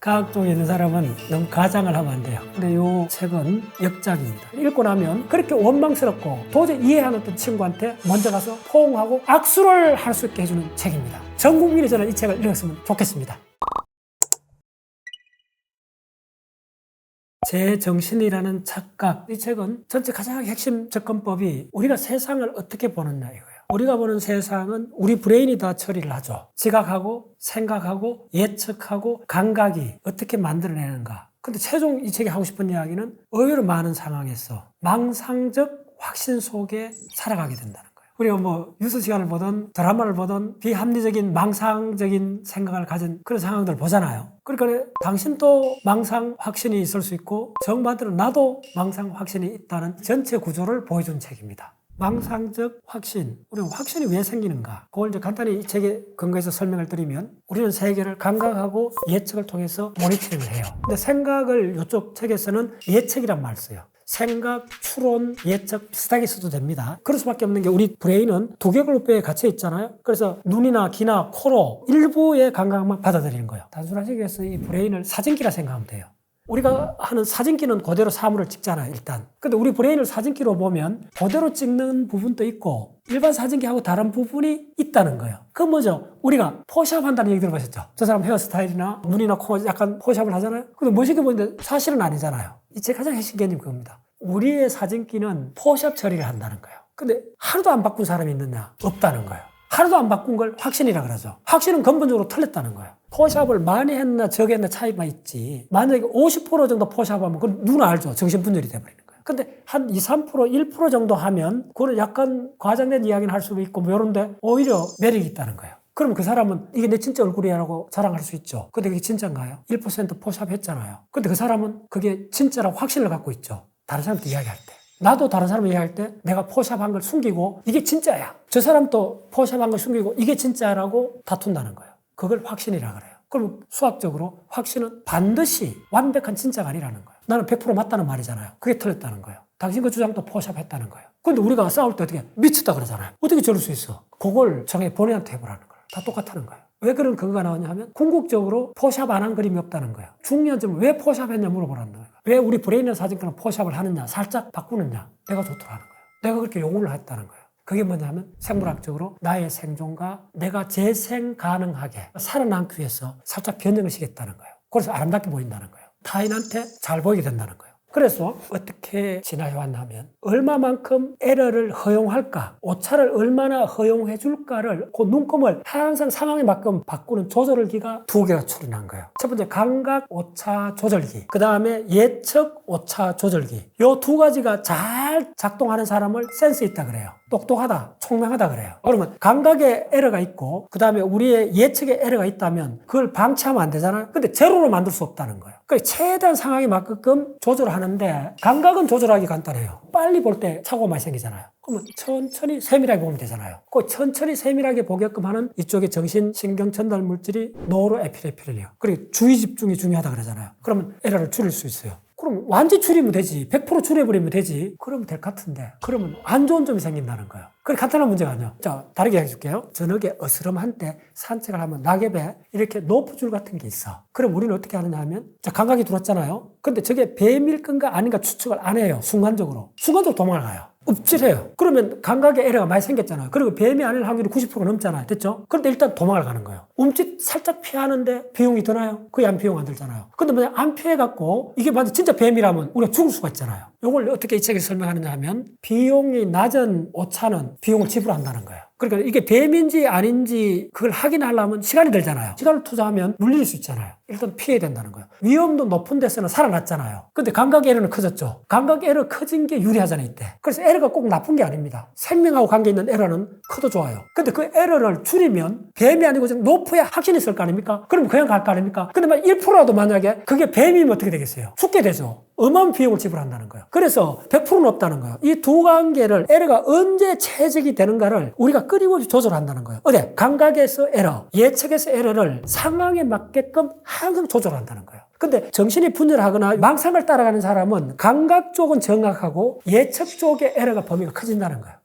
과학 쪽에 있는 사람은 너무 과장을 하면 안 돼요. 근데 이 책은 역작입니다. 읽고 나면 그렇게 원망스럽고 도저히 이해 안 했던 친구한테 먼저 가서 포옹하고 악수를 할 수 있게 해주는 책입니다. 전 국민이 저는 이 책을 읽었으면 좋겠습니다. 제정신이라는 착각. 이 책은 전체 가장 핵심 접근법이 우리가 세상을 어떻게 보느냐 이거예요. 우리가 보는 세상은 우리 브레인이 다 처리를 하죠. 지각하고 생각하고 예측하고 감각이 어떻게 만들어내는가. 근데 최종 이 책이 하고 싶은 이야기는 의외로 많은 상황에서 망상적 확신 속에 살아가게 된다는 거예요. 우리가 뭐 뉴스 시간을 보든 드라마를 보든 비합리적인 망상적인 생각을 가진 그런 상황들을 보잖아요. 그러니까 당신도 망상 확신이 있을 수 있고 정반대로 나도 망상 확신이 있다는 전체 구조를 보여준 책입니다. 망상적 확신, 우리는 확신이 왜 생기는가? 그걸 이제 간단히 이 책에 근거해서 설명을 드리면 우리는 세계를 감각하고 예측을 통해서 모니터링을 해요. 근데 생각을 이쪽 책에서는 예측이란 말을 써요. 생각, 추론, 예측 비슷하게 써도 됩니다. 그럴 수밖에 없는 게 우리 브레인은 두 개 그룹에 갇혀 있잖아요. 그래서 눈이나 귀나 코로 일부의 감각만 받아들이는 거예요. 단순하게 해서 이 브레인을 사진기라 생각하면 돼요. 우리가 하는 사진기는 그대로 사물을 찍잖아요, 일단. 근데 우리 브레인을 사진기로 보면 그대로 찍는 부분도 있고 일반 사진기하고 다른 부분이 있다는 거예요. 그건 뭐죠? 우리가 포샵 한다는 얘기 들어보셨죠? 저 사람 헤어스타일이나 눈이나 코 약간 포샵을 하잖아요? 근데 멋있게 보이는데 사실은 아니잖아요. 이 책 가장 핵심 개념이 그겁니다. 우리의 사진기는 포샵 처리를 한다는 거예요. 근데 하루도 안 바꾼 사람이 있느냐? 없다는 거예요. 하루도 안 바꾼 걸 확신이라 그러죠. 확신은 근본적으로 틀렸다는 거예요. 포샵을 많이 했나 적게 했나 차이만 있지. 만약에 50% 정도 포샵하면 그건 누구나 알죠. 정신분열이 돼버리는 거예요. 근데 한 2, 3%, 1% 정도 하면 그거는 약간 과장된 이야기는 할 수도 있고 뭐 이런데 오히려 매력이 있다는 거예요. 그럼 그 사람은 이게 내 진짜 얼굴이라고 자랑할 수 있죠. 근데 그게 진짜인가요? 1% 포샵 했잖아요. 근데 그 사람은 그게 진짜라고 확신을 갖고 있죠. 다른 사람한테 이야기할 때. 나도 다른 사람 이야기할 때 내가 포샵한 걸 숨기고 이게 진짜야. 저 사람도 포샵한 걸 숨기고 이게 진짜라고 다툰다는 거예요. 그걸 확신이라 그래요. 그럼 수학적으로 확신은 반드시 완벽한 진짜가 아니라는 거예요. 나는 100% 맞다는 말이잖아요. 그게 틀렸다는 거예요. 당신 그 주장도 포샵했다는 거예요. 근데 우리가 싸울 때 어떻게 미쳤다 그러잖아요. 어떻게 저럴 수 있어? 그걸 정해 본인한테 해보라는 거예요. 다 똑같다는 거예요. 왜 그런 근거가 나오냐 하면 궁극적으로 포샵 안 한 그림이 없다는 거예요. 중요한 점은 왜 포샵했냐 물어보라는 거예요. 왜 우리 브레인의 사진과는 포샵을 하느냐 살짝 바꾸느냐 내가 좋더라는 거예요. 내가 그렇게 요구를 했다는 거예요. 그게 뭐냐면 생물학적으로 나의 생존과 내가 재생 가능하게 살아남기 위해서 살짝 변형을 시켰다는 거예요. 그래서 아름답게 보인다는 거예요. 타인한테 잘 보이게 된다는 거예요. 그래서 어떻게 진화해왔냐면 얼마만큼 에러를 허용할까, 오차를 얼마나 허용해 줄까를 그 눈금을 항상 상황에 맞게 바꾸는 조절기가 두 개가 출현한 거예요. 첫 번째 감각 오차 조절기, 그 다음에 예측 오차 조절기. 요 두 가지가 잘 작동하는 사람을 센스 있다 그래요. 똑똑하다, 총명하다 그래요. 그러면 감각에 에러가 있고 그 다음에 우리의 예측에 에러가 있다면 그걸 방치하면 안 되잖아요. 근데 제로로 만들 수 없다는 거예요. 그러니까 최대한 상황에 맞게끔 조절하는데 감각은 조절하기 간단해요. 빨리 볼 때 사고가 많이 생기잖아요. 그러면 천천히 세밀하게 보면 되잖아요. 그 천천히 세밀하게 보게끔 하는 이쪽에 정신 신경 전달 물질이 노르에피네프린이에요. 그리고 주의 집중이 중요하다 그러잖아요. 그러면 에러를 줄일 수 있어요. 그럼 완전 줄이면 되지. 100% 줄여버리면 되지. 그러면 될 것 같은데. 그러면 안 좋은 점이 생긴다는 거예요. 그게 간단한 문제가 아니에요. 자, 다르게 해줄게요. 저녁에 어스름한 때 산책을 하면 낙엽에 이렇게 노프줄 같은 게 있어. 그럼 우리는 어떻게 하느냐 하면, 자, 감각이 들어왔잖아요. 근데 저게 뱀일 건가 아닌가 추측을 안 해요. 순간적으로. 순간적으로 도망을 가요. 읍질해요. 그러면 감각에 에러가 많이 생겼잖아요. 그리고 뱀이 아닐 확률이 90%가 넘잖아요. 됐죠? 그런데 일단 도망을 가는 거예요. 움찔 살짝 피하는데 비용이 드나요? 거의 안 비용 안 들잖아요. 근데 만약 안 피해갖고 이게 만약 진짜 뱀이라면 우리가 죽을 수가 있잖아요. 이걸 어떻게 이 책에 설명하느냐 하면 비용이 낮은 오차는 비용을 지불한다는 거예요. 그러니까 이게 뱀인지 아닌지 그걸 확인하려면 시간이 들잖아요. 시간을 투자하면 물릴 수 있잖아요. 일단 피해야 된다는 거예요. 위험도 높은 데서는 살아났잖아요. 근데 감각 에러는 커졌죠. 감각 에러 커진 게 유리하잖아요, 이때. 그래서 에러가 꼭 나쁜 게 아닙니다. 생명하고 관계 있는 에러는 커도 좋아요. 근데 그 에러를 줄이면 뱀이 아니고 좀 높아야 확신이 있을 거 아닙니까? 그럼 그냥 갈 거 아닙니까? 근데 만 1%라도 만약에 그게 뱀이면 어떻게 되겠어요? 죽게 되죠. 어마어마한 비용을 지불한다는 거예요. 그래서 100%는 없다는 거예요. 이 두 관계를 에러가 언제 체적이 되는가를 우리가 끊임없이 조절한다는 거예요. 어디? 감각에서 에러, 예측에서 에러를 상황에 맞게끔 항상 조절한다는 거예요. 근데 정신이 분열하거나 망상을 따라가는 사람은 감각 쪽은 정확하고 예측 쪽의 에러가 범위가 커진다는 거예요.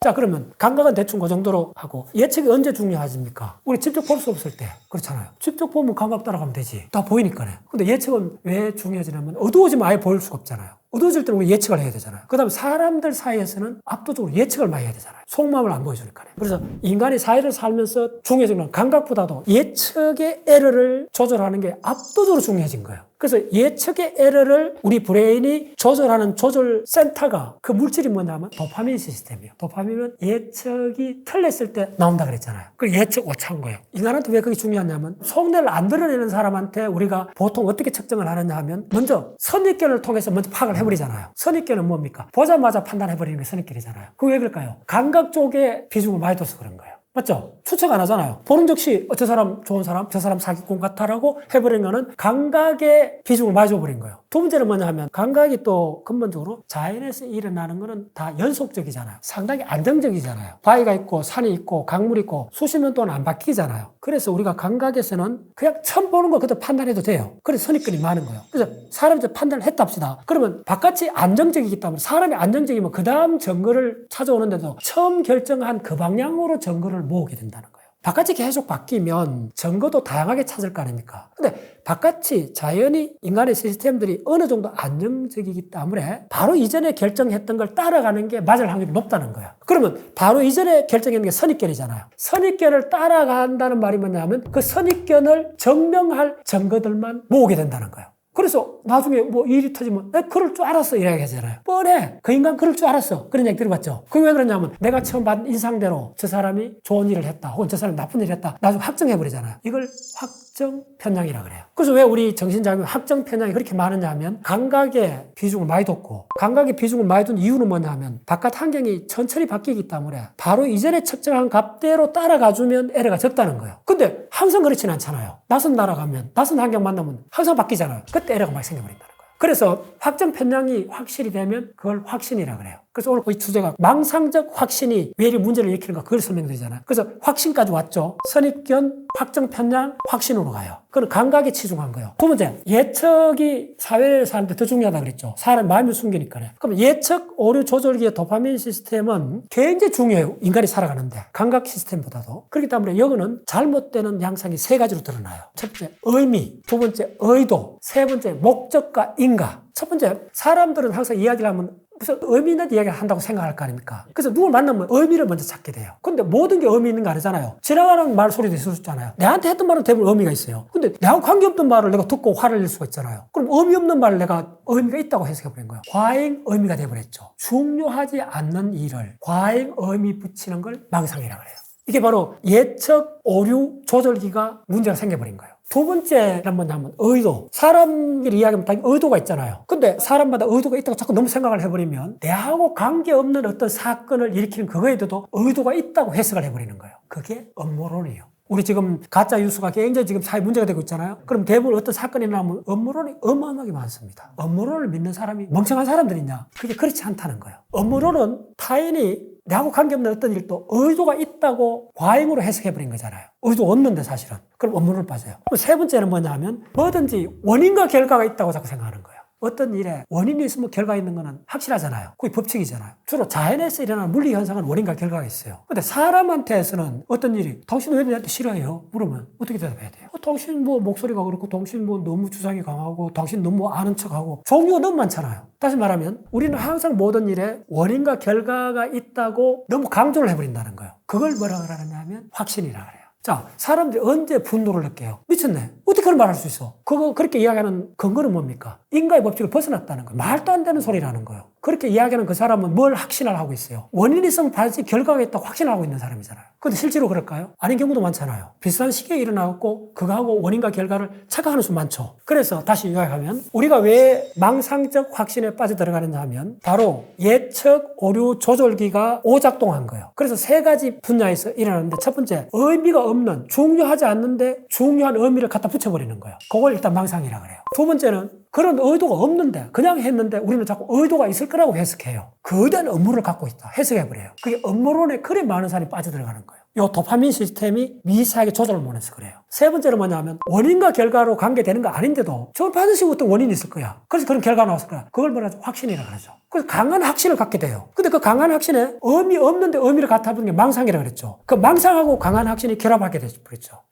자, 그러면 감각은 대충 그 정도로 하고 예측이 언제 중요하십니까? 우리 직접 볼 수 없을 때. 그렇잖아요. 직접 보면 감각 따라가면 되지. 다 보이니까요. 근데 예측은 왜 중요하냐면 어두워지면 아예 보일 수가 없잖아요. 어두워질 때는 우리 예측을 해야 되잖아요. 그 다음에 사람들 사이에서는 압도적으로 예측을 많이 해야 되잖아요. 속마음을 안 보여주니까요. 그래서 인간이 사회를 살면서 중요해진 건 감각보다도 예측의 에러를 조절하는 게 압도적으로 중요해진 거예요. 그래서 예측의 에러를 우리 브레인이 조절하는 조절 센터가 그 물질이 뭐냐면 도파민 시스템이에요. 도파민은 예측이 틀렸을 때 나온다 그랬잖아요. 그 예측 오차인 거예요. 인간한테 왜 그게 중요하냐면 속내를 안 드러내는 사람한테 우리가 보통 어떻게 측정을 하느냐 하면 먼저 선입견을 통해서 먼저 파악을 해버리잖아요. 선입견은 뭡니까? 보자마자 판단해버리는 게 선입견이잖아요. 그게 왜 그럴까요? 감각 쪽에 비중을 많이 둬서 그런 거예요. 맞죠? 추측 안 하잖아요. 보는 즉시 저 사람 좋은 사람, 저 사람 사기꾼 같아라고 해버린 거는 감각의 비중을 많이 줘버린 거예요. 두 번째는 뭐냐 하면 감각이 또 근본적으로 자연에서 일어나는 거는 다 연속적이잖아요. 상당히 안정적이잖아요. 바위가 있고 산이 있고 강물이 있고 수십 년 동안 안 바뀌잖아요. 그래서 우리가 감각에서는 그냥 처음 보는 거 그대로 판단해도 돼요. 그래서 선입견이 많은 거예요. 그래서 사람이 판단을 했다 합시다. 그러면 바깥이 안정적이기 때문에 사람이 안정적이면 그 다음 증거를 찾아오는데도 처음 결정한 그 방향으로 증거를 모으게 된다는 거예요. 바깥이 계속 바뀌면 증거도 다양하게 찾을 거 아닙니까? 근데 바깥이 자연히 인간의 시스템들이 어느 정도 안정적이기 때문에 바로 이전에 결정했던 걸 따라가는 게 맞을 확률이 높다는 거야. 그러면 바로 이전에 결정했는 게 선입견이잖아요. 선입견을 따라간다는 말이 뭐냐면 그 선입견을 증명할 증거들만 모으게 된다는 거예요. 그래서 나중에 뭐 일이 터지면 내가 그럴 줄 알았어 이렇게 하잖아요. 뻔해. 그 인간 그럴 줄 알았어. 그런 얘기 들어봤죠. 그게 왜 그러냐면 내가 처음 받은 인상대로 저 사람이 좋은 일을 했다 혹은 저 사람이 나쁜 일을 했다 나중에 확정해버리잖아요. 이걸 확정 편향이라 그래요. 그래서 왜 우리 정신장애 확정 편향이 그렇게 많으냐 하면 감각의 비중을 많이 뒀고 감각의 비중을 많이 둔 이유는 뭐냐 하면 바깥 환경이 천천히 바뀌기 때문에 바로 이전에 측정한 값대로 따라가주면 에러가 적다는 거예요. 근데 항상 그렇지는 않잖아요. 낯선 나라 가면 낯선 환경 만나면 항상 바뀌잖아요. 그때 에러가 많이 생겨버린다는 거예요. 그래서 확정 편향이 확실히 되면 그걸 확신이라 그래요. 그래서 오늘 이 주제가 망상적 확신이 왜 이렇게 문제를 일으키는가 그걸 설명드리잖아요. 그래서 확신까지 왔죠. 선입견, 확정 편향, 확신으로 가요. 그건 감각에 치중한 거예요. 두 번째, 예측이 사회를 사는데 더 중요하다 그랬죠. 사람 마음을 숨기니까요. 그럼 예측 오류 조절기의 도파민 시스템은 굉장히 중요해요. 인간이 살아가는데. 감각 시스템보다도. 그렇기 때문에 여기는 잘못되는 양상이 세 가지로 드러나요. 첫 번째, 의미. 두 번째, 의도. 세 번째, 목적과 인가. 첫 번째, 사람들은 항상 이야기를 하면 무슨 의미 있는 이야기를 한다고 생각할 거 아닙니까? 그래서 누굴 만나면 의미를 먼저 찾게 돼요. 근데 모든 게 의미 있는 거 아니잖아요. 지나가는 말 소리도 있을 수 있잖아요. 내한테 했던 말은 대부분 의미가 있어요. 근데 내하고 관계없던 말을 내가 듣고 화를 낼 수가 있잖아요. 그럼 의미 없는 말을 내가 의미가 있다고 해석해버린 거예요. 과잉 의미가 돼버렸죠. 중요하지 않는 일을 과잉 의미 붙이는 걸 망상이라고 해요. 이게 바로 예측 오류 조절기가 문제가 생겨버린 거예요. 두 번째는 뭐냐면 의도. 사람끼리 이야기하면 당연히 의도가 있잖아요. 근데 사람마다 의도가 있다고 자꾸 너무 생각을 해버리면 내하고 관계없는 어떤 사건을 일으키는 그거에 대해도 의도가 있다고 해석을 해버리는 거예요. 그게 음모론이에요. 우리 지금 가짜 뉴스가 굉장히 지금 사회 문제가 되고 있잖아요. 그럼 대부분 어떤 사건이 나오면 음모론이 어마어마하게 많습니다. 음모론을 믿는 사람이 멍청한 사람들이냐? 그게 그렇지 않다는 거예요. 음모론은 타인이 내하고 관계없는 어떤 일도 의도가 있다고 과잉으로 해석해버린 거잖아요. 의도 없는데 사실은. 그럼 음모론을 빠져요. 그럼 세 번째는 뭐냐 하면 뭐든지 원인과 결과가 있다고 자꾸 생각하는 거예요. 어떤 일에 원인이 있으면 결과가 있는 거는 확실하잖아요. 그게 법칙이잖아요. 주로 자연에서 일어나는 물리 현상은 원인과 결과가 있어요. 근데 사람한테서는 어떤 일이 당신 왜 나한테 싫어해요? 물으면 어떻게 대답해야 돼요? 당신 뭐 목소리가 그렇고 당신 뭐 너무 주장이 강하고 당신 너무 아는 척하고 종류가 너무 많잖아요. 다시 말하면 우리는 항상 모든 일에 원인과 결과가 있다고 너무 강조를 해버린다는 거예요. 그걸 뭐라고 하느냐면 확신이라 그래요. 자, 사람들이 언제 분노를 느껴요? 미쳤네. 어떻게 그런 말 할 수 있어? 그렇게 이야기하는 근거는 뭡니까? 인과의 법칙을 벗어났다는 거예요. 말도 안 되는 소리라는 거예요. 그렇게 이야기하는 그 사람은 뭘 확신을 하고 있어요? 원인이 있으면 반드시 결과가 있다고 확신을 하고 있는 사람이잖아요. 근데 실제로 그럴까요? 아닌 경우도 많잖아요. 비슷한 시기에 일어나고 그거하고 원인과 결과를 착각하는 수 많죠. 그래서 다시 이야기하면 우리가 왜 망상적 확신에 빠져들어가느냐 하면 바로 예측 오류 조절기가 오작동한 거예요. 그래서 세 가지 분야에서 일어나는데 첫 번째, 의미가 없는 중요하지 않는데 중요한 의미를 갖다 붙여버리는 거예요. 그걸 일단 망상이라 그래요. 두 번째는 그런 의도가 없는데 그냥 했는데 우리는 자꾸 의도가 있을 거라고 해석해요. 거대한 업무를 갖고 있다. 해석해버려요. 그게 업무론에 그리 많은 사람이 빠져들어가는 거예요. 요 도파민 시스템이 미세하게 조절을 못해서 그래요. 세 번째는 뭐냐면 원인과 결과로 관계되는 거 아닌데도 저걸 반드시 어떤 원인이 있을 거야. 그래서 그런 결과가 나왔을 거야. 그걸 뭐라 하죠? 확신이라고 그러죠. 그래서 강한 확신을 갖게 돼요. 근데 그 강한 확신에 의미 없는데 의미를 갖다 보는 게 망상이라고 그랬죠. 그 망상하고 강한 확신이 결합하게 되죠.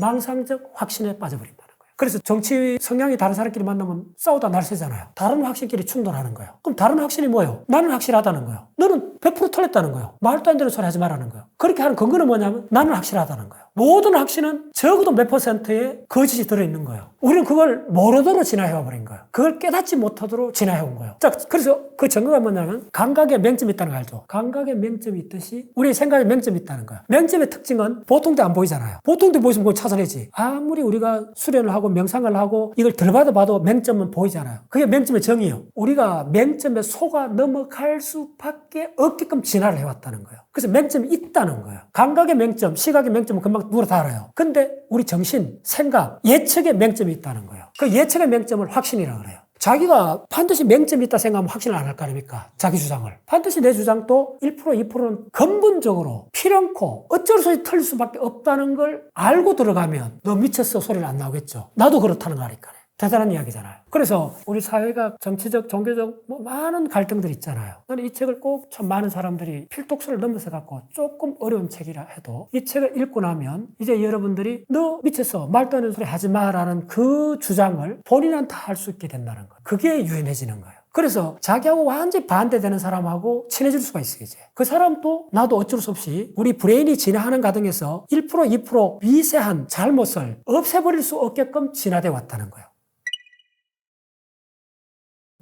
망상적 확신에 빠져버린다. 그래서 정치 성향이 다른 사람끼리 만나면 싸우다 날새잖아요. 다른 확신끼리 충돌하는 거예요. 그럼 다른 확신이 뭐예요? 나는 확실하다는 거예요. 너는 100% 틀렸다는 거예요. 말도 안 되는 소리 하지 말라는 거예요. 그렇게 하는 근거는 뭐냐면 나는 확실하다는 거예요. 모든 확신은 적어도 몇 %의 거짓이 들어있는 거예요. 우리는 그걸 모르도록 진화해와 버린 거예요. 그걸 깨닫지 못하도록 진화해온 거예요. 자, 그래서 그 증거가 뭐냐면 감각에 맹점이 있다는 거 알죠? 감각에 맹점이 있듯이 우리의 생각에 맹점이 있다는 거예요. 맹점의 특징은 보통도 안 보이잖아요. 보통도 보이면 그걸 찾아내지. 아무리 우리가 수련을 하고 명상을 하고 이걸 덜 봐도 맹점은 보이잖아요. 그게 맹점의 정의예요. 우리가 맹점에 속아 넘어갈 수밖에 없게끔 진화를 해왔다는 거예요. 그래서 맹점이 있다는 거예요. 감각의 맹점, 시각의 맹점은 금방 누구나 다 알아요. 근데 우리 정신, 생각, 예측의 맹점이 있다는 거예요. 그 예측의 맹점을 확신이라고 그래요. 자기가 반드시 맹점이 있다 생각하면 확신을 안 할 거 아닙니까? 자기 주장을. 반드시 내 주장도 1%, 2%는 근본적으로 필연코 어쩔 수 없이 틀릴 수밖에 없다는 걸 알고 들어가면 너 미쳤어 소리를 안 나오겠죠. 나도 그렇다는 거 아니까. 대단한 이야기잖아요. 그래서 우리 사회가 정치적, 종교적 많은 갈등들이 있잖아요. 저는 이 책을 꼭 참 많은 사람들이 필독서를 넘어서 갖고 조금 어려운 책이라 해도 이 책을 읽고 나면 이제 여러분들이 너 미쳤어 말도 안 되는 소리 하지 마라는 그 주장을 본인한테 할 수 있게 된다는 거예요. 그게 유연해지는 거예요. 그래서 자기하고 완전히 반대되는 사람하고 친해질 수가 있어요, 이제. 그 사람도 나도 어쩔 수 없이 우리 브레인이 진화하는 과정에서 1%, 2% 미세한 잘못을 없애버릴 수 없게끔 진화되어 왔다는 거예요.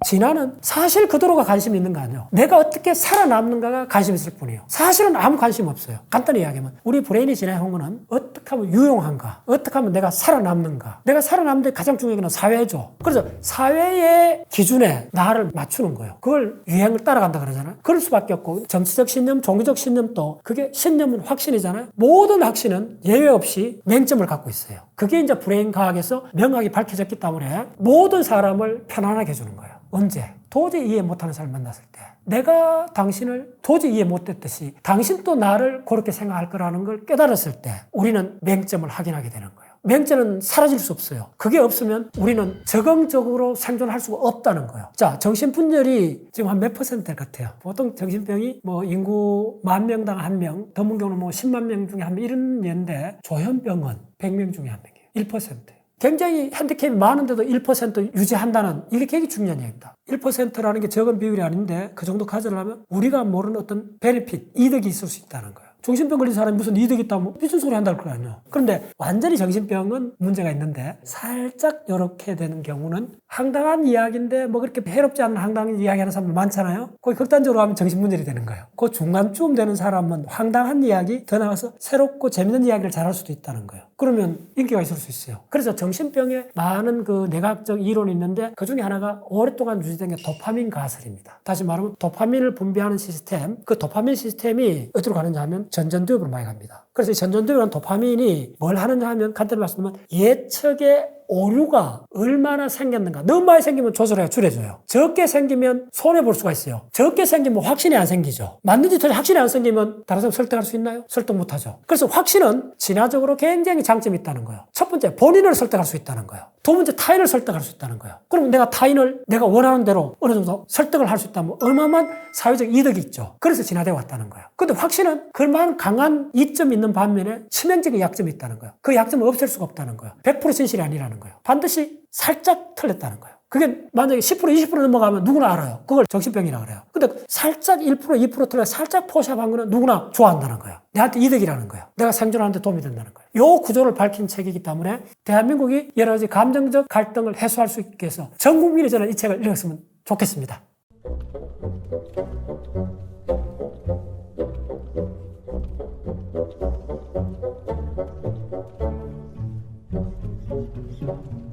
진화는 사실 그대로가 관심이 있는 거 아니에요. 내가 어떻게 살아남는가가 관심이 있을 뿐이에요. 사실은 아무 관심 없어요. 간단히 이야기하면 우리 브레인이 진화해온 거는 어떻게 하면 유용한가, 어떻게 하면 내가 살아남는가. 내가 살아남는 데 가장 중요한 건 사회죠. 그래서 사회의 기준에 나를 맞추는 거예요. 그걸 유행을 따라간다 그러잖아요. 그럴 수밖에 없고 정치적 신념, 종교적 신념도 그게 신념은 확신이잖아요. 모든 확신은 예외 없이 맹점을 갖고 있어요. 그게 이제 브레인 과학에서 명확히 밝혀졌기 때문에 모든 사람을 편안하게 해주는 거예요. 언제? 도저히 이해 못하는 사람을 만났을 때. 내가 당신을 도저히 이해 못했듯이 당신도 나를 그렇게 생각할 거라는 걸 깨달았을 때 우리는 맹점을 확인하게 되는 거예요. 맹점은 사라질 수 없어요. 그게 없으면 우리는 적응적으로 생존할 수가 없다는 거예요. 자, 정신분열이 지금 한 몇 % 될 것 같아요. 보통 정신병이 인구 10,000명당 1명, 드문 경우는 10만 명 중에 1명 이런 례인데 조현병은 100명 중에 1명이에요. 1%. 굉장히 핸디캡이 많은데도 1% 유지한다는 이게 굉장히 중요한 얘기입니다. 1%라는 게 적은 비율이 아닌데 그 정도 가져려면 우리가 모르는 어떤 베네핏, 이득이 있을 수 있다는 거예요. 정신병 걸린 사람이 무슨 이득이 있다면 무슨 소리 한다고 할 거 아니에요. 그런데 완전히 정신병은 문제가 있는데 살짝 이렇게 되는 경우는 황당한 이야기인데 그렇게 해롭지 않은 황당한 이야기하는 사람들 많잖아요. 거기 극단적으로 하면 정신분열이 되는 거예요. 그 중간쯤 되는 사람은 황당한 이야기 더 나가서 새롭고 재밌는 이야기를 잘할 수도 있다는 거예요. 그러면 인기가 있을 수 있어요. 그래서 정신병에 많은 그 내과학적 이론이 있는데 그 중에 하나가 오랫동안 유지된 게 도파민 가설입니다. 다시 말하면 도파민을 분비하는 시스템, 그 도파민 시스템이 어디로 가느냐 하면 전전두엽으로 많이 갑니다. 그래서 이 전전두엽이라는 도파민이 뭘 하느냐 하면 간단히 말씀드리면 예측의 오류가 얼마나 생겼는가. 너무 많이 생기면 조절해요. 줄여줘요. 적게 생기면 손해볼 수가 있어요. 적게 생기면 확신이 안 생기죠. 맞는지 틀린지 확신이 안 생기면 다른 사람 설득할 수 있나요? 설득 못하죠. 그래서 확신은 진화적으로 굉장히 장점이 있다는 거예요. 첫 번째, 본인을 설득할 수 있다는 거예요. 두 번째, 타인을 설득할 수 있다는 거예요. 그럼 내가 타인을 내가 원하는 대로 어느 정도 설득을 할 수 있다면 어마어마한 사회적 이득이 있죠. 그래서 진화되어 왔다는 거예요. 근데 확신은 그만한 강한 이점이 있는 반면에 치명적인 약점이 있다는 거예요. 그 약점을 없앨 수가 없다는 거예요. 100% 진실이 아니라는 거예요. 반드시 살짝 틀렸다는 거예요. 그게 만약에 10%, 20% 넘어가면 누구나 알아요. 그걸 정신병이라고 그래요. 근데 살짝 1%, 2% 틀려 살짝 포샵한 거는 누구나 좋아한다는 거예요. 내한테 이득이라는 거예요. 내가 생존하는 데 도움이 된다는 거예요. 이 구조를 밝힌 책이기 때문에 대한민국이 여러 가지 감정적 갈등을 해소할 수 있게 해서 전 국민이 저는 이 책을 읽었으면 좋겠습니다. Thank you.